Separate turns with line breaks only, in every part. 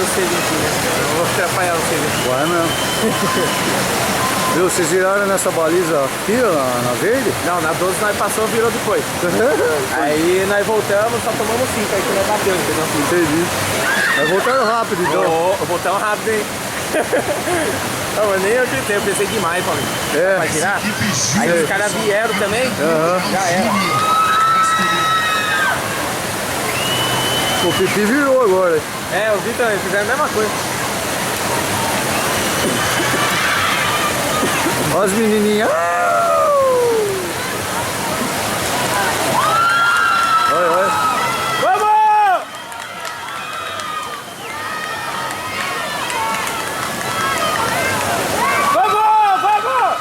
você vir aqui, né? Eu não vou atrapalhar você vir.
Vai mesmo. Viu, vocês viraram nessa baliza aqui, na verde?
Não, na 12 nós passamos, virou depois. Aí nós voltamos, só tomamos 5, aí que nós bateu, entendeu?
Entendi. Nós voltaram rápido, então.
Voltamos rápido, hein? Não, mas nem eu acreditei, eu pensei demais, Paulinho.
É.
Vai tirar? Aí os caras vieram também, já era.
O Pipi virou agora.
É, eu vi também, fizeram a mesma coisa.
Olha as menininhas. Olha, olha.
Vamos! Vamos, vamos!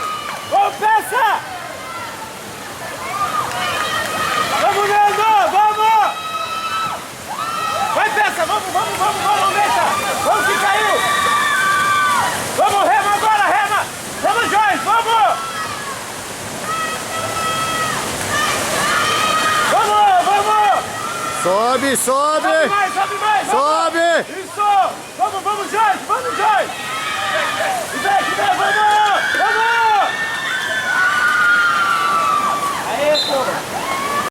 Vamos, peça! Vamos, Nando! Vamos! Vai, peça! Vamos, deixa! Vamos que caiu! Vamos, rema agora, rema! Vamos, Joyce, vamos! Vamos!
Sobe, sobe!
Sobe mais, sobe mais! Vamos.
Sobe!
Isso! Vamos, Joyce! Vamos, Joyce! E vem, vamos! Vamos! Aê, porra!